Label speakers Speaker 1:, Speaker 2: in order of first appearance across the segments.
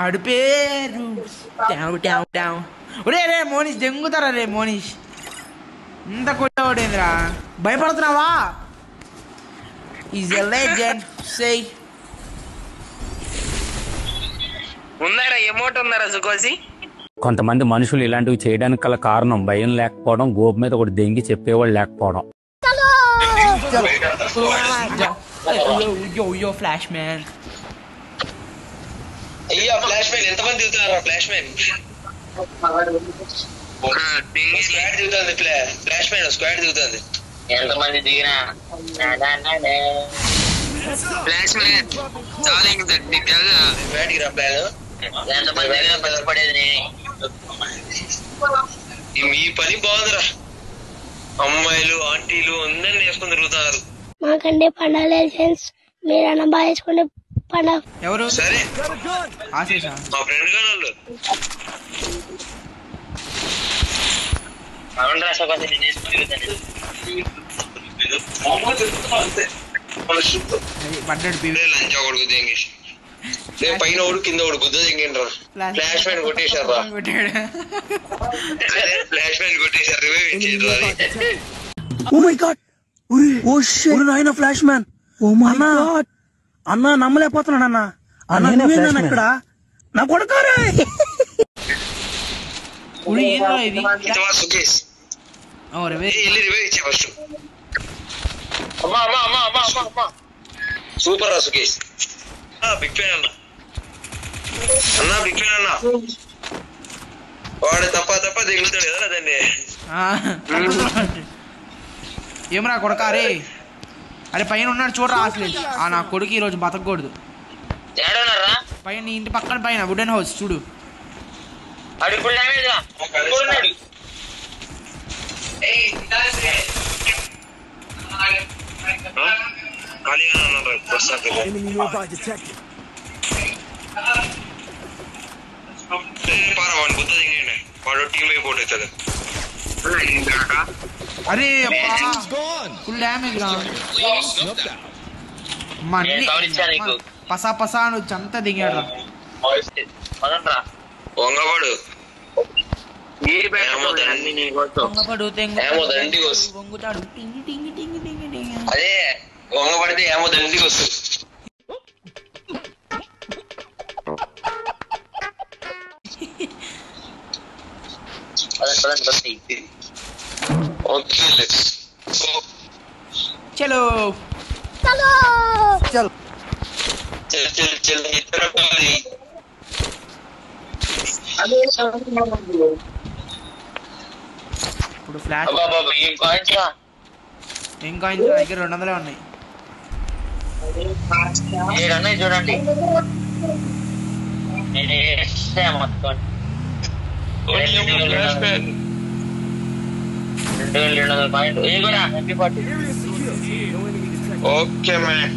Speaker 1: ఆడి పేరు ఒరే రే మోనీష్ దెంగుతారా రే మోనీష్ ఇంత కొట్టేవాడేంద్రా భయపడుతున్నావా ఈజ్ ఎ లెజెండ్ సే
Speaker 2: ఉన్నారా ఎమోట్ ఉన్నారా సుకోసి
Speaker 3: కొంతమంది మనుషులు ఇలాంటివి చేయడానికి గల కారణం భయం లేకపోవడం గోపు మీద ఒకటి దెంగి చెప్పేవాళ్ళు లేకపోవడం
Speaker 1: యో ఫ్లాష్ మ్యాన్
Speaker 2: అయ్యా ఫ్లాష్ మ్యాన్ ఎంతమంది దిగుతున్నారా ఫ్లాష్ మ్యాన్ స్క్వాడ్ దిగుతుంది ఫ్లాష్ మ్యాన్ స్క్వాడ్ దిగుతుంది ఎంతమంది దిగినా ఫ్లాష్ మ్యాన్ చాలా స్క్వాడ్ రా ప్లాన్ ఎంతమంది దిగినా బయటపడేది మీ పని బాగుందిరా అమ్మాయిలు ఆంటీలు అందరిని వేసుకుని తిరుగుతున్నారు
Speaker 4: మాకంటే పండాలి లైసెన్స్ మీరన్నా బాగా వేసుకుంటే పండ
Speaker 1: ఎవరు
Speaker 2: సరే
Speaker 1: ఆశీషా
Speaker 2: మా ఫ్రెండ్ గారు అవును రా సగం నేను వేసుకుని
Speaker 1: పడ్డాడు
Speaker 2: లంచా కొడుకు తెంగేసి పైన ఓడు కింద ఓడు గుద్ద తెంగిండ్రా ఫ్లాష్ మ్యాన్ కొట్టేశారు ఫ్లాష్ మ్యాన్ కొట్టేశారు రివైవ్ ఇచ్చేది
Speaker 5: oh my god oh shit నాయనా flash man oh my god అన్న నమ్మలేకపోతున్నాను అన్న అన్న నువ్వేనా ఇక్కడ నా కొడుకారే
Speaker 1: ఉడి ఏంద్రా ఇది
Speaker 2: సుకేష్
Speaker 1: ఓ రివైవ్
Speaker 2: వెళ్ళి రివైవ్ ఇచ్చే ఫస్ట్ అమ్మా సూపర్ రా సుకేష్ బిగ్ ఫ్యాన్ అన్న బిగ్ ఫ్యాన్ అన్న వాడు తప్ప దిగుతాడు కదా దాన్ని
Speaker 1: ఏమరా కొడకారే అరే పైన ఉన్నాడు చూడరా అసలు నా కొడుకు ఈరోజు బతకూడదు పైన నీ ఇంటి పక్కన పైన వుడెన్ హౌస్ చూడు
Speaker 2: వాడు టీమ్ అయిపోయి అవుతాడు
Speaker 1: అరే ఫుల్ డ్యామేజ్ రా పసా పసా అని వచ్చి అంతా దిగాడు
Speaker 2: వంగవాడు
Speaker 1: వంగుతాడు
Speaker 2: అదే వంగపడితే ఏమో దండికి వస్తుంది
Speaker 1: చలో
Speaker 4: చలో
Speaker 2: చల్
Speaker 1: ఇప్పుడు ఫ్లాష్ ఏం కాయిన్స్ దగ్గర 200 ఉన్నాయి
Speaker 2: చూడండి okay man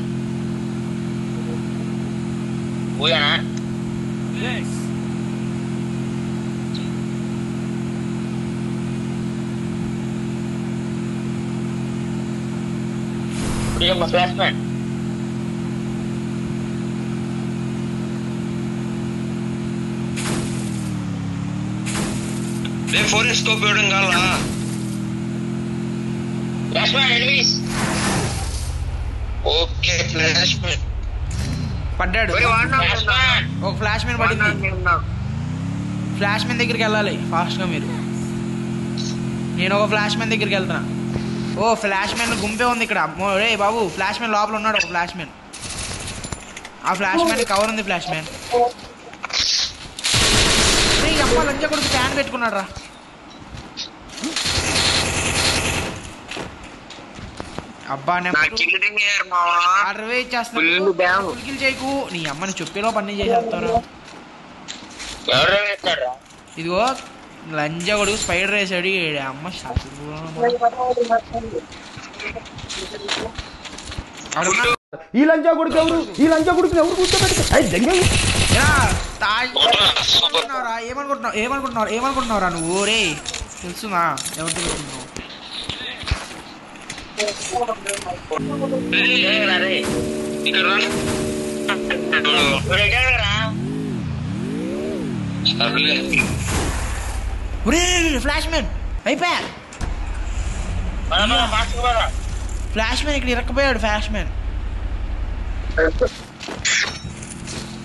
Speaker 2: flash man four scope ఇవ్వడం కావాలా flash man enemies okay flash man
Speaker 1: పడ్డాడు ఒక ఫ్లాష్ మ్యాన్ పడింది ఫ్లాష్ మ్యాన్ దగ్గరికి వెళ్ళాలి ఫాస్ట్ గా మీరు నేను ఒక ఫ్లాష్ మ్యాన్ దగ్గరికి వెళ్తున్నా ఓ ఫ్లాష్ మ్యాన్ గుంపే ఉంది ఇక్కడ రే బాబు ఫ్లాష్ మ్యాన్ లోపల ఉన్నాడు ఒక ఫ్లాష్ మ్యాన్ ఆ ఫ్లాష్ మ్యాన్ కవర్ ఉంది ఫ్లాష్ మ్యాన్ అప్ప లంచ కొడుకు ఫ్యాన్ పెట్టుకున్నాడు రా అబ్బా చేస్తున్నాను చేయకు నీ అమ్మని చెప్పేలో పని చేసేస్తారు ఇదిగో లంజ కొడుకు స్పైడర్ వేసాడు అమ్మ
Speaker 5: ఈ లంచా కొడుకు ఎవరు ఈ లంచా కొడుకు ఎవరు కూర్చోబెట్టి
Speaker 1: ఏమనుకుంటున్నావురా నువ్వు రే తెలుసునా ఎవరు తెలుసుకున్నావు ఫ్లాష్ మ్యాన్ అయిపోయా. ఫ్లాష్ మ్యాన్ ఇక్కడ ఇరక్కపోయాడు. ఫ్లాష్ మ్యాన్ ఆకు.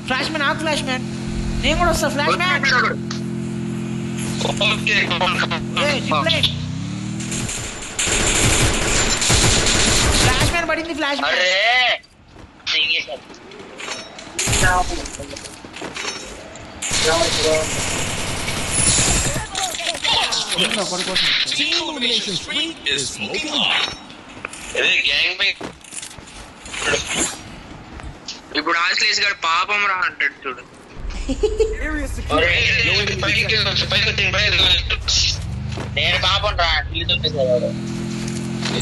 Speaker 1: ఫ్లాష్ మ్యాన్ నేను కూడా వస్తా. ఫ్లాష్ మ్యాన్ ఫ్లాష్ మ్యాన్ పడింది. ఫ్లాష్ మ్యాన్
Speaker 2: ఇప్పుడు ఆశ్లేష్ గారు పాపం రా అంటాడు చూడు. నేను పాపం రా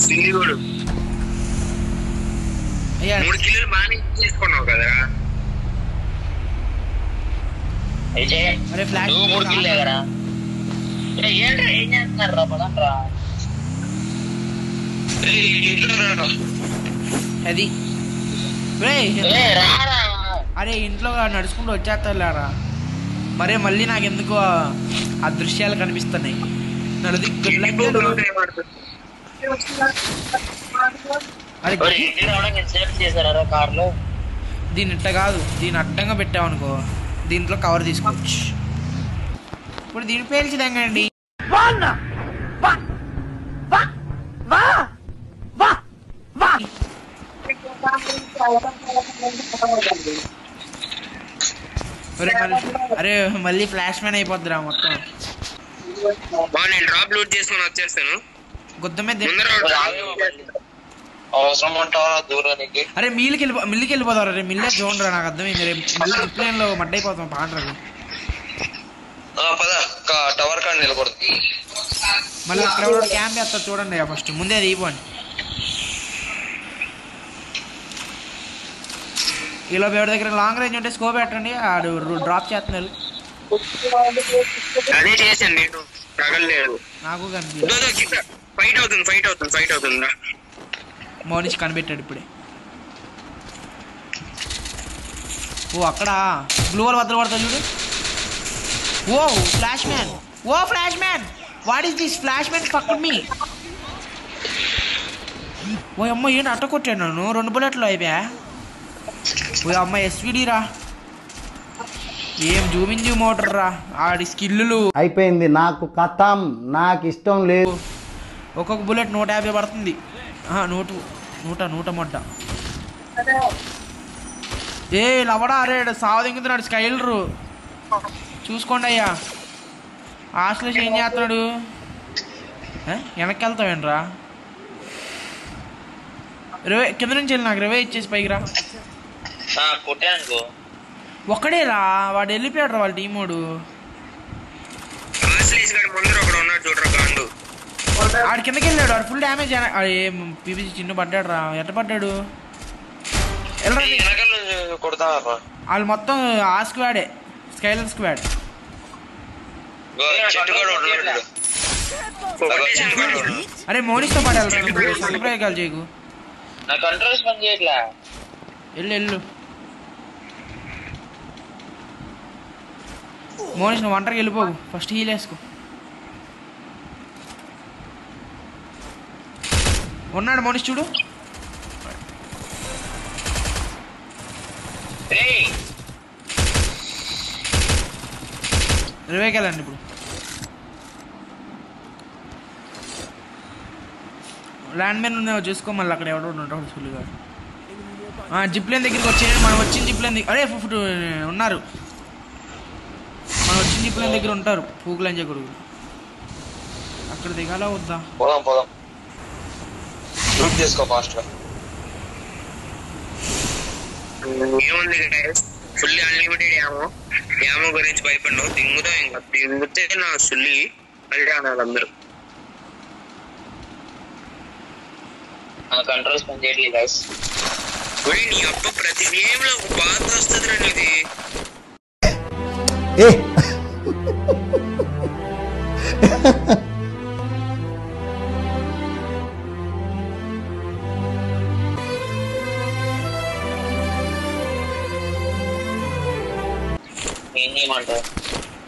Speaker 2: సిల్లిగోడు 3 కిలోలు బాగానే చేసుకున్నావు కదా.
Speaker 1: అరే ఫ్లాష్
Speaker 2: 3 కిలో కదా. ఏం చేస్తున్నారు రా పదండ్రా.
Speaker 1: అది అరే ఇంట్లో నడుచుకుంటూ వచ్చేస్తారా. మరే మళ్ళీ నాకెందుకు ఆ దృశ్యాలు కనిపిస్తున్నాయి. దీన్ని ఇట్లా కాదు, దీన్ని అడ్డంగా పెట్టామనుకో దీంట్లో కవర్ తీసుకోవచ్చు. ఇప్పుడు దీన్ని పేల్చిదండి. అరే మళ్ళీ ఫ్లాష్ మ్యాన్ అయిపోద్దిరా మొత్తం.
Speaker 2: నేను డ్రాప్ లూట్ చేసుకుని వచ్చేస్తాను.
Speaker 1: గుద్ద మీద
Speaker 2: అవసరం ఉంటావా దూరానికి?
Speaker 1: అరే మిల్లికి వెళ్ళిపోతారు. రే మిల్లే జోన్ రా. నాకు అర్థమైంది. రేపు మళ్ళీ ప్లేన్ లో మడ్డైపోతాం. పాండ్రది
Speaker 2: టవర్ కార్డ్ నిలబడుతుంది.
Speaker 1: మళ్ళీ అక్కడ క్యాంప్ వేస్తారు చూడండి. ఫస్ట్ ముందే అది ఇవ్వండి. ఇలా ఎవరి దగ్గర లాంగ్ రేంజ్ ఉంటే స్కోప్ పెట్టండి. ఆడు డ్రాప్ చేస్తున్నారు.
Speaker 2: అదే చేశాను నేను.
Speaker 1: నాకు కనిపించదు.
Speaker 2: ఫైట్ అవుతుంది.
Speaker 1: మౌనిష్ కనిపెట్టాడు ఇప్పుడే. ఓ అక్కడ బ్లూ వాల్ వద్దలు పడతా చూడు. Oh flash man what is this? Flash man పక్కన మీ. ఓ అమ్మ ఏంటి అట్ట కొట్టాను నన్ను. 2 బుల్లెట్లు అయిపోయా. ఓ అమ్మ ఎస్విడి రా. ఏం జూమింగ్ మోటర్ రా. ఆడి స్కిల్లు
Speaker 6: అయిపోయింది. నాకు కథం. నాకు ఇష్టం లేదు.
Speaker 1: ఒక్కొక్క బుల్లెట్ 150 పడుతుంది. 100 మొడ్డ. ఏ లవడా అరే సావు దింగుతున్నాడు స్కైలరు. చూసుకోండి అయ్యా. ఆశ్లేష్ ఏం చేస్తున్నాడు? వెనక్కి వెళ్తావేంట్రా? కింద నుంచి వెళ్ళి నాకు రివే ఇచ్చేసి పైకి రా. ఒక్కడే రా. వాడు వెళ్ళిపోయాడు రా వాళ్ళ టీమోడు. ఆడు కిందకి వెళ్ళాడు. ఆడు ఫుల్ డ్యామేజ్. పీపీసీ చిన్న పడ్డాడు రా. ఎట్ట పడ్డాడు? వాళ్ళు మొత్తం ఆ స్క్వాడే. Skyler squad. అరే మోనిస్తో పడాలి. సంప్రయోగాలు చేయకు. వెళ్ళు మోనిష్. నువ్వు ఒంటరికి వెళ్ళిపోకు. ఫస్ట్ హీల్ వేసుకో. ఉన్నాడు మోనిష్ చూడు. రివేకి వెళ్ళండి ఇప్పుడు. ల్యాండ్ మ్యాన్ ఉన్నావు చూసుకో. మళ్ళీ అక్కడ ఎవడో ఉంటాడు ఫుల్గా. జిప్లైన్ దగ్గరికి వచ్చేయండి. మనం వచ్చిన జిప్లైన్ దగ్గర. అరే ఉన్నారు. మనం వచ్చిన జిప్లైన్ దగ్గర ఉంటారు. పూకులని చెక్కుడు. అక్కడ దిగాల వద్దా?
Speaker 2: పోదాం. లూట్ చేసుకో ఫాస్ట్ గా. ఏముంది ఫుల్లీ అన్లిమిటెడ్ యామో గురించి భయపడినావు. దింగితే నా సుల్లి మళ్ళీ అన్నారు అందరూ. కంట్రోల్స్ పనిచేయట్లేదు గైస్. నీ అప్ప ప్రతి గేమ్ లో ఒక బాధ వస్తుంది రండి. ఇది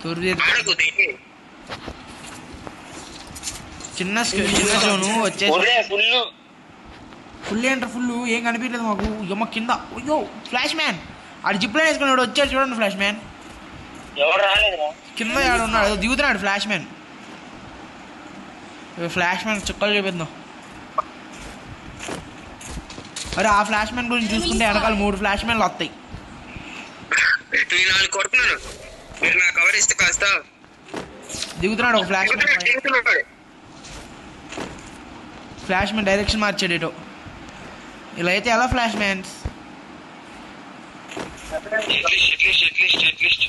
Speaker 2: ఆడకు దిగి.
Speaker 1: చిన్న జోను వచ్చేసి
Speaker 2: ఒరే ఫుల్
Speaker 1: ఫుల్ ఏంటర్ ఫుల్ ఏం కనిపించలేదు మాకు. ఇమ్మ కింద అయ్యో ఫ్లాష్ మ్యాన్ ఆడు జిప్ లైన్ వేసుకున్నాడు వచ్చాడు చూడండి. ఫ్లాష్ మ్యాన్
Speaker 2: ఎవరు రాలేదురా.
Speaker 1: కింద ఆడు ఉన్నాడు దిగుతున్నాడు ఫ్లాష్ మ్యాన్. ఫ్లాష్ మ్యాన్ చుక్కలు చూపిద్దాం. అరే ఆ ఫ్లాష్ మ్యాన్ గురించి చూసుకుంటే వెనకాల 3 ఫ్లాష్ మ్యాన్లు వస్తాయి.
Speaker 2: నేను 4 కొడుతున్నాను, మీరు నాకు కవర్ ఇస్తే కాస్త.
Speaker 1: దిగుతున్నాడు ఒక ఫ్లాష్ మ్యాన్.
Speaker 2: దిగుతున్నాడు.
Speaker 1: ఫ్లాష్ మ్యాన్ డైరెక్షన్ మార్చాడు ఇటు. ఇలా అయితే ఎలా ఫ్లాష్ మ్యాన్స్?
Speaker 2: ఎట్లిస్ట్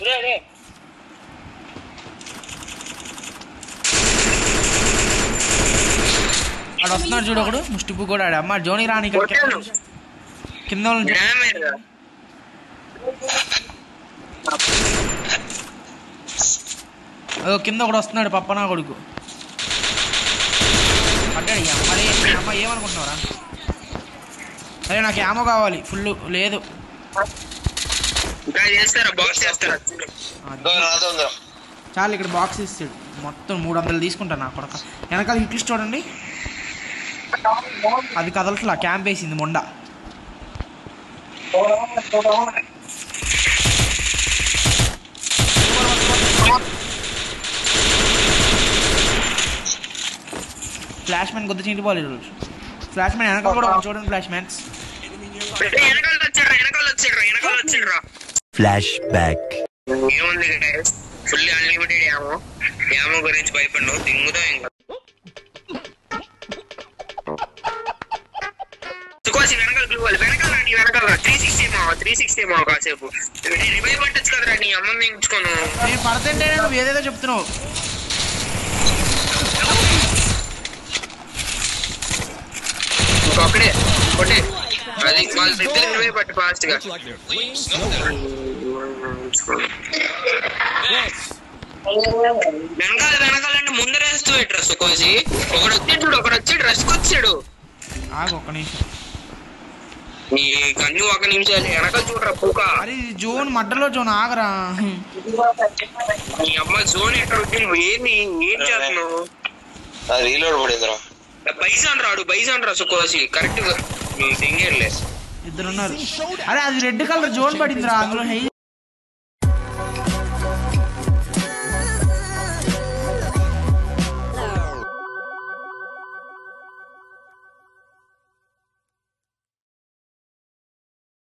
Speaker 1: ఆడు వస్తున్నాడు చూడు ఒకడు ముష్టిపు కూడా ఆడు. అమ్మ జోనికి రాని కింద నుంచి కింద ఒకడు వస్తున్నాడు పప్పనా కొడుకు పడ్డాడు. అమ్మ ఏమనుకుంటున్నారా? అరే నాకు యామో కావాలి ఫుల్ లేదు.
Speaker 2: చేస్తారా బాక్స్ చేస్తారా?
Speaker 1: చాలు ఇక్కడ బాక్స్ ఇస్తాడు మొత్తం 300 తీసుకుంటా నా కొడక. వెనకాల హిట్ చూడండి అది కదలట్లా క్యాంప్ వేసింది మొండ. ఫ్లాష్ మ్యాన్ కొద్ది చింటిపోలేదు. ఫ్లాష్ మ్యాన్ వెనకాల కూడా చూడండి. Flash man's
Speaker 7: flashback.
Speaker 2: ఏముంది ఫుల్ అన్లిమిటెడ్ యామో గురించి భయపడ్డావు దింగుతా ఇంకా. వెనకాల 360 ఏమో కాసేపు రివైవ్ పట్టచ్చు కదరా. నీ అమ్మ మించుకోను
Speaker 1: నేను పడుతుంటే నువ్వు ఏదేదో చెప్తున్నావు.
Speaker 2: ఇంకొకడే కొట్టే అది వాళ్ళ ఇద్దరు రివైవ్ పట్టు ఫాస్ట్ గా. వెనకాలంటే ముందరేస్తూ డ్రెస్ కోసి ఒకడు వచ్చి డ్రెస్ వచ్చాడు.
Speaker 1: ఒక్క నిమిషం
Speaker 2: నీ కన్ను 1 నిమిషాలు వెనకాల చూడరా పూక.
Speaker 1: అరే జోన్ మడ్డలో జోన్ ఆగరా.
Speaker 2: నీ అమ్మ జోన్ ఎక్కడ వచ్చి నువ్వు ఏం చేస్తున్నావు? రీలోడ్ పడిందిరా. బైజాన్ రా సుకోసి కరెక్ట్ గా నువ్వు సింగర్లే.
Speaker 1: 2 ఉన్నారు. అరే అది రెడ్ కలర్ జోన్ పడిందిరా అందులో హెయిల్